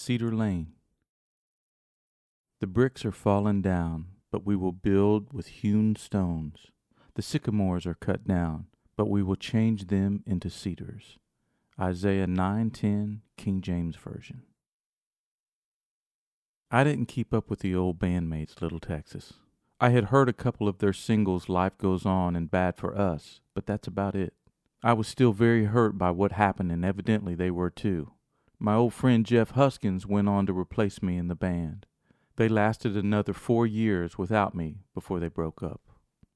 Cedar Lane. The bricks are fallen down, but we will build with hewn stones. The sycamores are cut down, but we will change them into cedars. Isaiah 9:10, King James Version. I didn't keep up with the old bandmates, Little Texas. I had heard a couple of their singles, Life Goes On and Bad for Us, but that's about it. I was still very hurt by what happened, and evidently they were too. My old friend Jeff Huskins went on to replace me in the band. They lasted another 4 years without me before they broke up.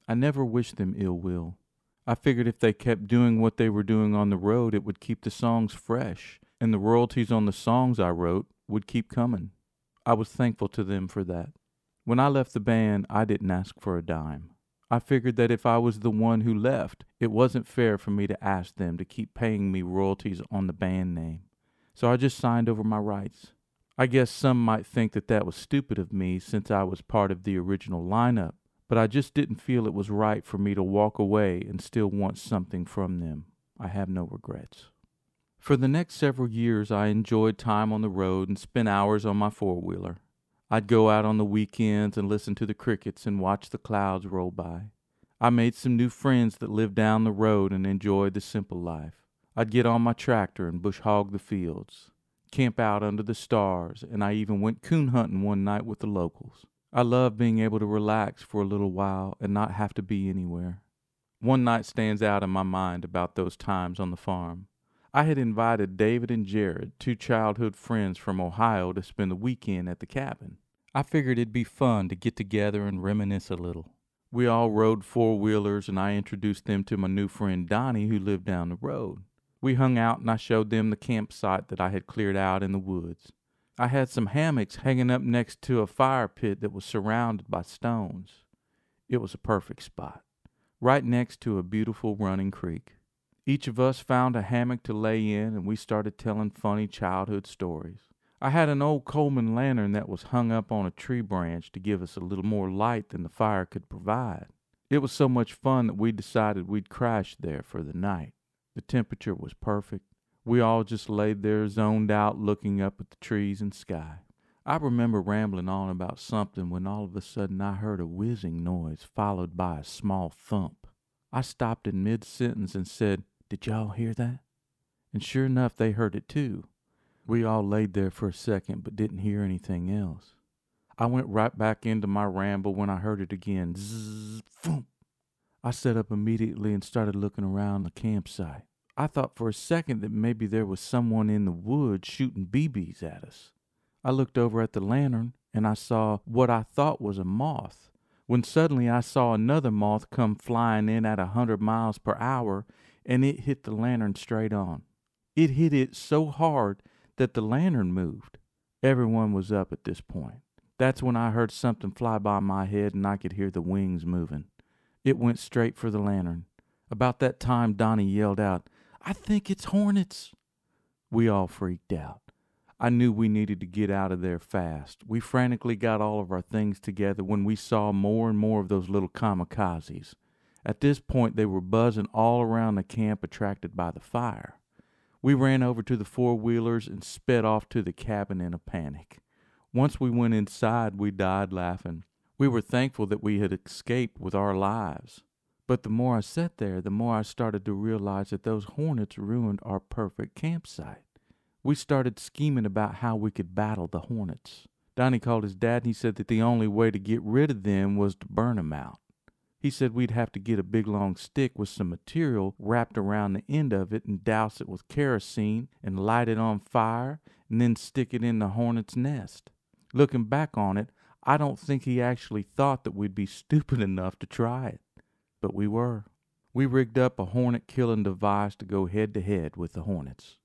I never wished them ill will. I figured if they kept doing what they were doing on the road, it would keep the songs fresh, and the royalties on the songs I wrote would keep coming. I was thankful to them for that. When I left the band, I didn't ask for a dime. I figured that if I was the one who left, it wasn't fair for me to ask them to keep paying me royalties on the band name. So I just signed over my rights. I guess some might think that that was stupid of me since I was part of the original lineup, but I just didn't feel it was right for me to walk away and still want something from them. I have no regrets. For the next several years, I enjoyed time on the road and spent hours on my four-wheeler. I'd go out on the weekends and listen to the crickets and watch the clouds roll by. I made some new friends that lived down the road and enjoyed the simple life. I'd get on my tractor and bush hog the fields, camp out under the stars, and I even went coon hunting one night with the locals. I loved being able to relax for a little while and not have to be anywhere. One night stands out in my mind about those times on the farm. I had invited David and Jared, two childhood friends from Ohio, to spend the weekend at the cabin. I figured it'd be fun to get together and reminisce a little. We all rode four-wheelers, and I introduced them to my new friend Donnie, who lived down the road. We hung out, and I showed them the campsite that I had cleared out in the woods. I had some hammocks hanging up next to a fire pit that was surrounded by stones. It was a perfect spot, right next to a beautiful running creek. Each of us found a hammock to lay in, and we started telling funny childhood stories. I had an old Coleman lantern that was hung up on a tree branch to give us a little more light than the fire could provide. It was so much fun that we decided we'd crash there for the night. The temperature was perfect. We all just laid there zoned out looking up at the trees and sky. I remember rambling on about something when all of a sudden I heard a whizzing noise followed by a small thump. I stopped in mid-sentence and said, "Did y'all hear that?" And sure enough, they heard it too. We all laid there for a second but didn't hear anything else. I went right back into my ramble when I heard it again. Zzz, thump. I sat up immediately and started looking around the campsite. I thought for a second that maybe there was someone in the woods shooting BBs at us. I looked over at the lantern and I saw what I thought was a moth, when suddenly I saw another moth come flying in at 100 miles per hour, and it hit the lantern straight on. It hit it so hard that the lantern moved. Everyone was up at this point. That's when I heard something fly by my head and I could hear the wings moving. It went straight for the lantern. About that time, Donnie yelled out, "I think it's hornets." We all freaked out. I knew we needed to get out of there fast. We frantically got all of our things together when we saw more and more of those little kamikazes. At this point, they were buzzing all around the camp, attracted by the fire. We ran over to the four-wheelers and sped off to the cabin in a panic. Once we went inside, we died laughing. We were thankful that we had escaped with our lives. But the more I sat there, the more I started to realize that those hornets ruined our perfect campsite. We started scheming about how we could battle the hornets. Donnie called his dad and he said that the only way to get rid of them was to burn them out. He said we'd have to get a big long stick with some material wrapped around the end of it and douse it with kerosene and light it on fire and then stick it in the hornet's nest. Looking back on it, I don't think he actually thought that we'd be stupid enough to try it. But we were. We rigged up a hornet-killing device to go head-to-head with the hornets.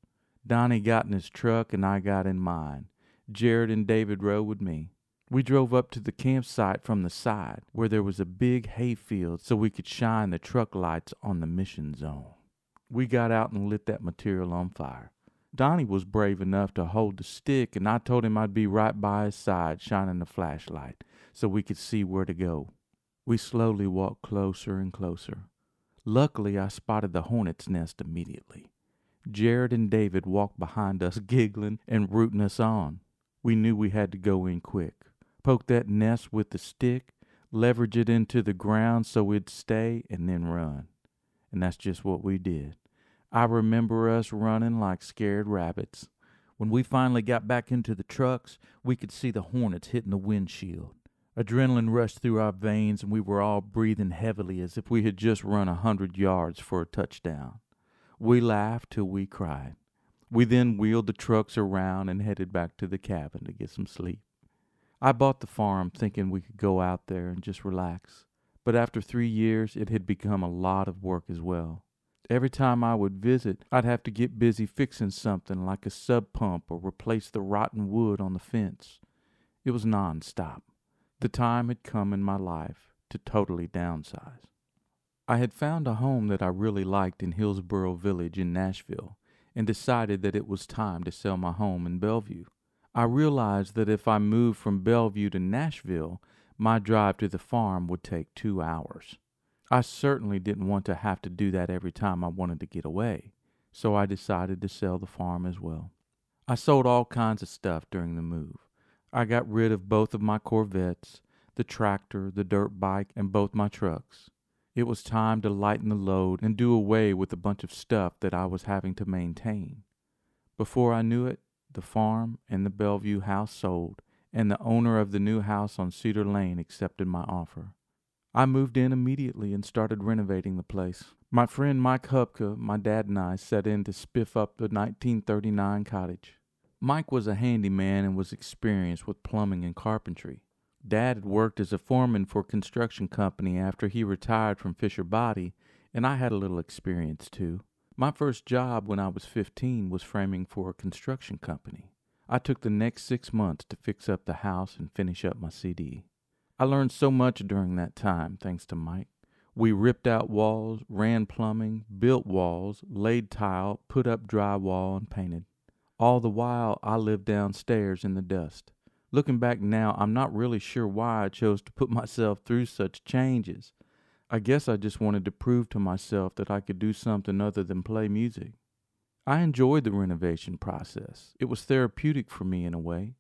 Donnie got in his truck and I got in mine. Jared and David rode with me. We drove up to the campsite from the side, where there was a big hayfield so we could shine the truck lights on the mission zone. We got out and lit that material on fire. Donnie was brave enough to hold the stick, and I told him I'd be right by his side shining the flashlight so we could see where to go. We slowly walked closer and closer. Luckily, I spotted the hornet's nest immediately. Jared and David walked behind us giggling and rooting us on. We knew we had to go in quick. Poke that nest with the stick, leverage it into the ground so it'd stay, and then run. And that's just what we did. I remember us running like scared rabbits. When we finally got back into the trucks, we could see the hornets hitting the windshield. Adrenaline rushed through our veins, and we were all breathing heavily as if we had just run 100 yards for a touchdown. We laughed till we cried. We then wheeled the trucks around and headed back to the cabin to get some sleep. I bought the farm thinking we could go out there and just relax. But after 3 years, it had become a lot of work as well. Every time I would visit, I'd have to get busy fixing something like a sub pump or replace the rotten wood on the fence. It was non-stop. The time had come in my life to totally downsize. I had found a home that I really liked in Hillsboro Village in Nashville and decided that it was time to sell my home in Bellevue. I realized that if I moved from Bellevue to Nashville, my drive to the farm would take 2 hours. I certainly didn't want to have to do that every time I wanted to get away, so I decided to sell the farm as well. I sold all kinds of stuff during the move. I got rid of both of my Corvettes, the tractor, the dirt bike, and both my trucks. It was time to lighten the load and do away with a bunch of stuff that I was having to maintain. Before I knew it, the farm and the Bellevue house sold, and the owner of the new house on Cedar Lane accepted my offer. I moved in immediately and started renovating the place. My friend Mike Hupka, my dad, and I set in to spiff up the 1939 cottage. Mike was a handyman and was experienced with plumbing and carpentry. Dad had worked as a foreman for a construction company after he retired from Fisher Body, and I had a little experience too. My first job when I was 15 was framing for a construction company. I took the next 6 months to fix up the house and finish up my CD. I learned so much during that time, thanks to Mike. We ripped out walls, ran plumbing, built walls, laid tile, put up drywall, and painted. All the while, I lived downstairs in the dust. Looking back now, I'm not really sure why I chose to put myself through such changes. I guess I just wanted to prove to myself that I could do something other than play music. I enjoyed the renovation process. It was therapeutic for me in a way.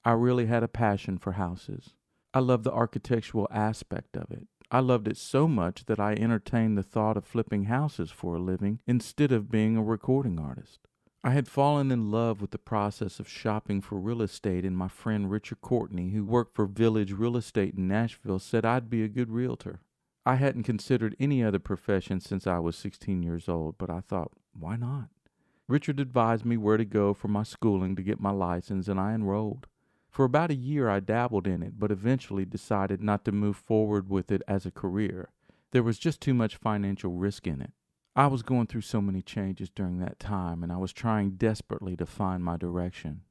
I really had a passion for houses. I loved the architectural aspect of it. I loved it so much that I entertained the thought of flipping houses for a living instead of being a recording artist. I had fallen in love with the process of shopping for real estate, and my friend Richard Courtney, who worked for Village Real Estate in Nashville, said I'd be a good realtor. I hadn't considered any other profession since I was 16 years old, but I thought, why not? Richard advised me where to go for my schooling to get my license, and I enrolled. For about a year I dabbled in it, but eventually decided not to move forward with it as a career. There was just too much financial risk in it. I was going through so many changes during that time, and I was trying desperately to find my direction.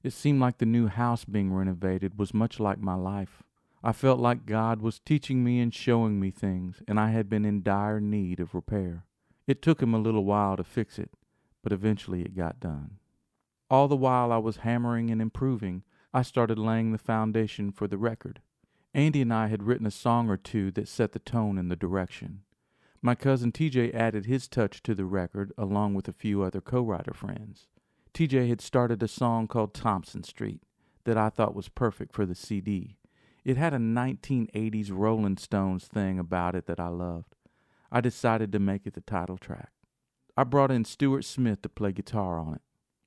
It seemed like the new house being renovated was much like my life. I felt like God was teaching me and showing me things, and I had been in dire need of repair. It took him a little while to fix it, but eventually it got done. All the while I was hammering and improving, I started laying the foundation for the record. Andy and I had written a song or two that set the tone and the direction. My cousin TJ added his touch to the record along with a few other co-writer friends. TJ had started a song called Thompson Street that I thought was perfect for the CD. It had a 1980s Rolling Stones thing about it that I loved. I decided to make it the title track. I brought in Stuart Smith to play guitar on it.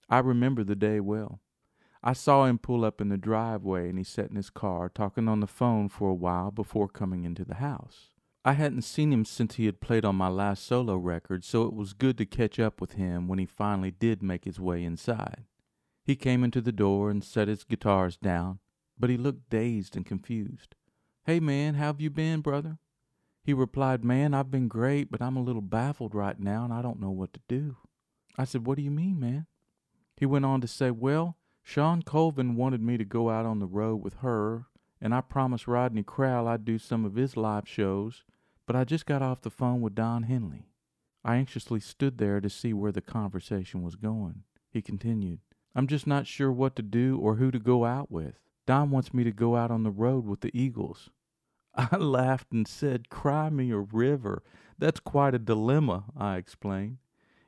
I remember the day well. I saw him pull up in the driveway and he sat in his car talking on the phone for a while before coming into the house. I hadn't seen him since he had played on my last solo record, so it was good to catch up with him when he finally did make his way inside. He came into the door and set his guitars down, but he looked dazed and confused. "Hey man, how have you been, brother?" He replied, "Man, I've been great, but I'm a little baffled right now and I don't know what to do." I said, "What do you mean, man?" He went on to say, "Well, Sean Colvin wanted me to go out on the road with her, and I promised Rodney Crowell I'd do some of his live shows, but I just got off the phone with Don Henley." I anxiously stood there to see where the conversation was going. He continued, "I'm just not sure what to do or who to go out with. Don wants me to go out on the road with the Eagles." I laughed and said, "Cry me a river. That's quite a dilemma," I explained.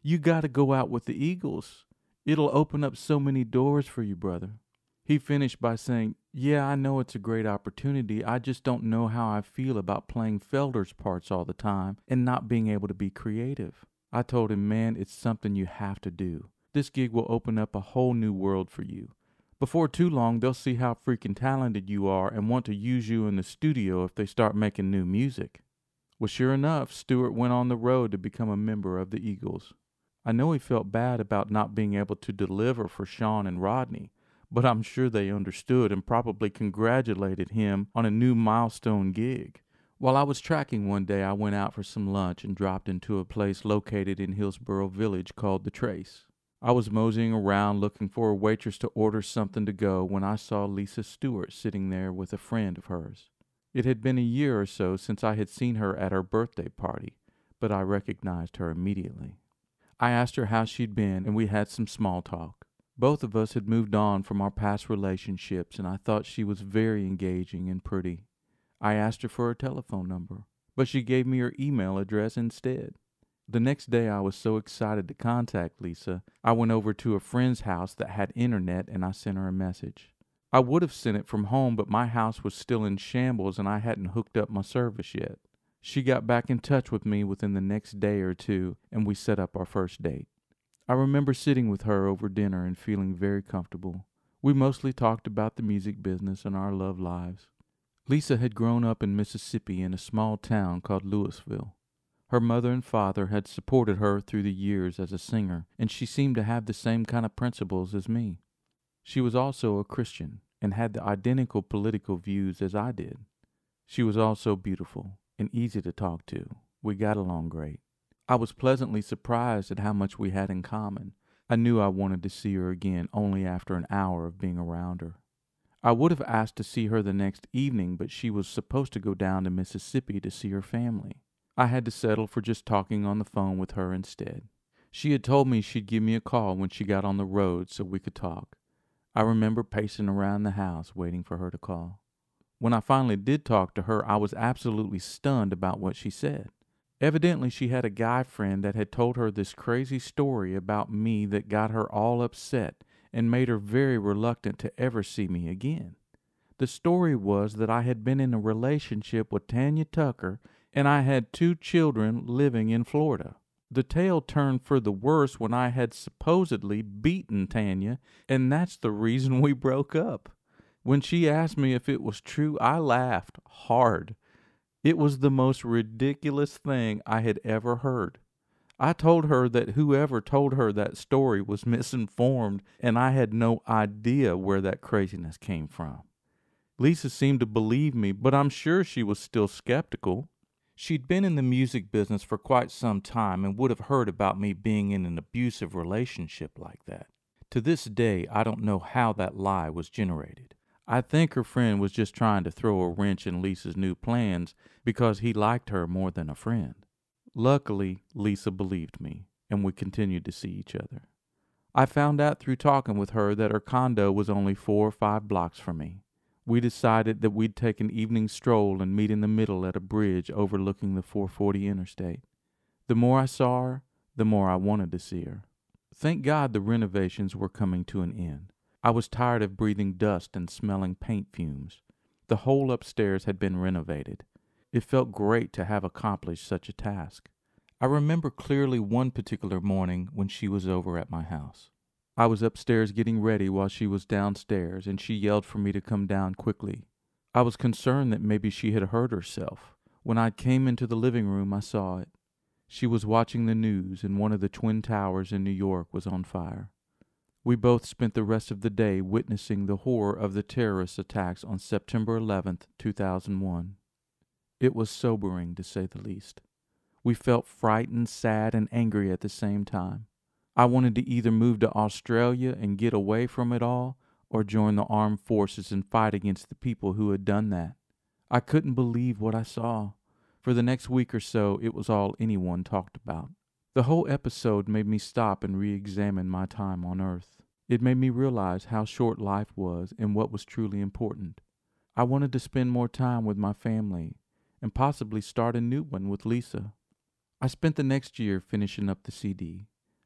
"You got to go out with the Eagles. It'll open up so many doors for you, brother." He finished by saying, "Yeah, I know it's a great opportunity. I just don't know how I feel about playing Felder's parts all the time and not being able to be creative." I told him, "Man, it's something you have to do. This gig will open up a whole new world for you. Before too long, they'll see how freaking talented you are and want to use you in the studio if they start making new music." Well, sure enough, Stewart went on the road to become a member of the Eagles. I know he felt bad about not being able to deliver for Sean and Rodney, but I'm sure they understood and probably congratulated him on a new milestone gig. While I was tracking one day, I went out for some lunch and dropped into a place located in Hillsboro Village called The Trace. I was moseying around looking for a waitress to order something to go when I saw Lisa Stewart sitting there with a friend of hers. It had been a year or so since I had seen her at her birthday party, but I recognized her immediately. I asked her how she'd been, and we had some small talk. Both of us had moved on from our past relationships, and I thought she was very engaging and pretty. I asked her for her telephone number, but she gave me her email address instead. The next day I was so excited to contact Lisa, I went over to a friend's house that had internet and I sent her a message. I would have sent it from home, but my house was still in shambles and I hadn't hooked up my service yet. She got back in touch with me within the next day or two, and we set up our first date. I remember sitting with her over dinner and feeling very comfortable. We mostly talked about the music business and our love lives. Lisa had grown up in Mississippi in a small town called Louisville. Her mother and father had supported her through the years as a singer, and she seemed to have the same kind of principles as me. She was also a Christian and had the identical political views as I did. She was also beautiful and easy to talk to. We got along great. I was pleasantly surprised at how much we had in common. I knew I wanted to see her again only after an hour of being around her. I would have asked to see her the next evening, but she was supposed to go down to Mississippi to see her family. I had to settle for just talking on the phone with her instead. She had told me she'd give me a call when she got on the road so we could talk. I remember pacing around the house waiting for her to call. When I finally did talk to her, I was absolutely stunned about what she said. Evidently, she had a guy friend that had told her this crazy story about me that got her all upset and made her very reluctant to ever see me again. The story was that I had been in a relationship with Tanya Tucker and I had 2 children living in Florida. The tale turned for the worse when I had supposedly beaten Tanya, and that's the reason we broke up. When she asked me if it was true, I laughed hard. It was the most ridiculous thing I had ever heard. I told her that whoever told her that story was misinformed, and I had no idea where that craziness came from. Lisa seemed to believe me, but I'm sure she was still skeptical. She'd been in the music business for quite some time and would have heard about me being in an abusive relationship like that. To this day, I don't know how that lie was generated. I think her friend was just trying to throw a wrench in Lisa's new plans because he liked her more than a friend. Luckily, Lisa believed me, and we continued to see each other. I found out through talking with her that her condo was only 4 or 5 blocks from me. We decided that we'd take an evening stroll and meet in the middle at a bridge overlooking the 440 interstate. The more I saw her, the more I wanted to see her. Thank God the renovations were coming to an end. I was tired of breathing dust and smelling paint fumes. The whole upstairs had been renovated. It felt great to have accomplished such a task. I remember clearly one particular morning when she was over at my house. I was upstairs getting ready while she was downstairs, and she yelled for me to come down quickly. I was concerned that maybe she had hurt herself. When I came into the living room, I saw it. She was watching the news, and one of the Twin Towers in New York was on fire. We both spent the rest of the day witnessing the horror of the terrorist attacks on September 11th, 2001. It was sobering, to say the least. We felt frightened, sad, and angry at the same time. I wanted to either move to Australia and get away from it all, or join the armed forces and fight against the people who had done that. I couldn't believe what I saw. For the next week or so, it was all anyone talked about. The whole episode made me stop and re-examine my time on Earth. It made me realize how short life was and what was truly important. I wanted to spend more time with my family and possibly start a new one with Lisa. I spent the next year finishing up the CD.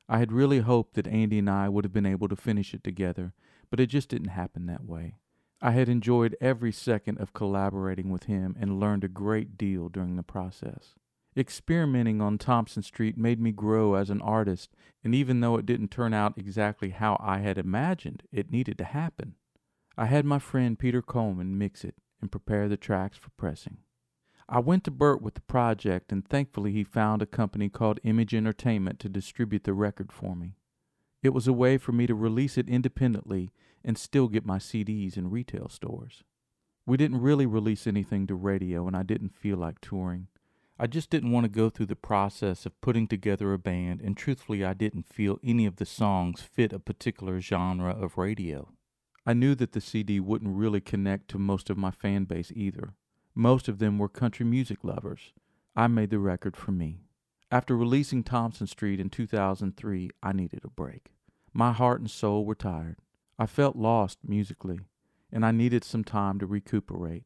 I had really hoped that Andy and I would have been able to finish it together, but it just didn't happen that way. I had enjoyed every second of collaborating with him and learned a great deal during the process. Experimenting on Thompson Street made me grow as an artist, and even though it didn't turn out exactly how I had imagined it needed to happen, I had my friend Peter Coleman mix it and prepare the tracks for pressing. I went to Burt with the project, and thankfully he found a company called Image Entertainment to distribute the record for me. It was a way for me to release it independently and still get my CDs in retail stores. We didn't really release anything to radio, and I didn't feel like touring. I just didn't want to go through the process of putting together a band, and truthfully I didn't feel any of the songs fit a particular genre of radio. I knew that the CD wouldn't really connect to most of my fan base either. Most of them were country music lovers. I made the record for me. After releasing Thompson Street in 2003, I needed a break. My heart and soul were tired. I felt lost musically, and I needed some time to recuperate.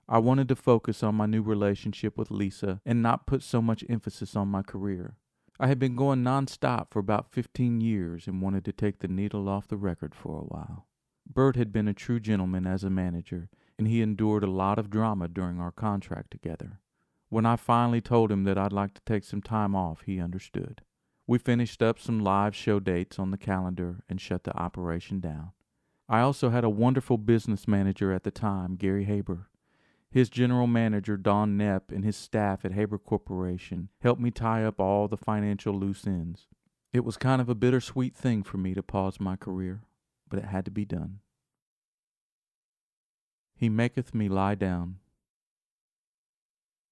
I wanted to focus on my new relationship with Lisa and not put so much emphasis on my career. I had been going nonstop for about 15 years and wanted to take the needle off the record for a while. Burt had been a true gentleman as a manager, and he endured a lot of drama during our contract together. When I finally told him that I'd like to take some time off, he understood. We finished up some live show dates on the calendar and shut the operation down. I also had a wonderful business manager at the time, Gary Haber. His general manager, Don Knepp, and his staff at Haber Corporation helped me tie up all the financial loose ends. It was kind of a bittersweet thing for me to pause my career, but it had to be done. He maketh me lie down.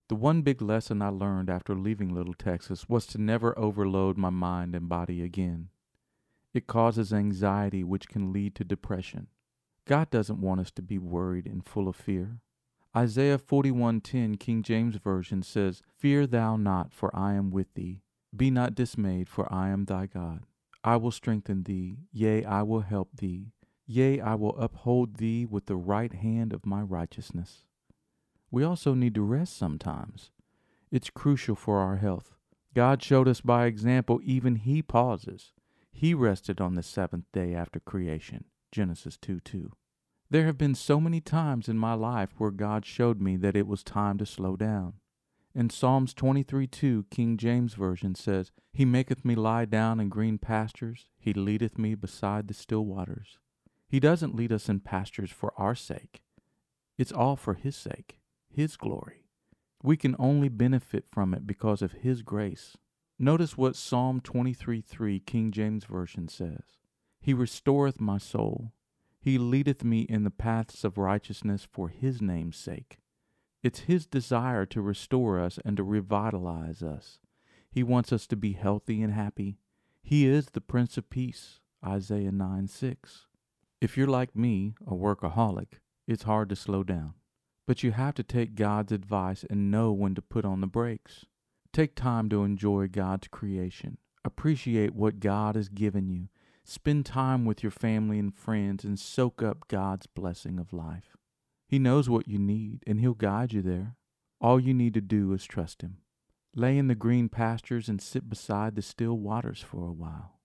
The one big lesson I learned after leaving Little Texas was to never overload my mind and body again. It causes anxiety, which can lead to depression. God doesn't want us to be worried and full of fear. Isaiah 41:10, King James Version says, "Fear thou not, for I am with thee. Be not dismayed, for I am thy God. I will strengthen thee, yea, I will help thee. Yea, I will uphold thee with the right hand of my righteousness." We also need to rest sometimes. It's crucial for our health. God showed us by example, even He pauses. He rested on the seventh day after creation, Genesis 2:2. There have been so many times in my life where God showed me that it was time to slow down. In Psalms 23:2, King James Version says, "He maketh me lie down in green pastures. He leadeth me beside the still waters." He doesn't lead us in pastures for our sake. It's all for His sake, His glory. We can only benefit from it because of His grace. Notice what Psalm 23:3, King James Version says. "He restoreth my soul. He leadeth me in the paths of righteousness for His name's sake." It's His desire to restore us and to revitalize us. He wants us to be healthy and happy. He is the Prince of Peace, Isaiah 9:6. If you're like me, a workaholic, it's hard to slow down. But you have to take God's advice and know when to put on the brakes. Take time to enjoy God's creation. Appreciate what God has given you. Spend time with your family and friends and soak up God's blessing of life. He knows what you need, and He'll guide you there. All you need to do is trust Him. Lay in the green pastures and sit beside the still waters for a while.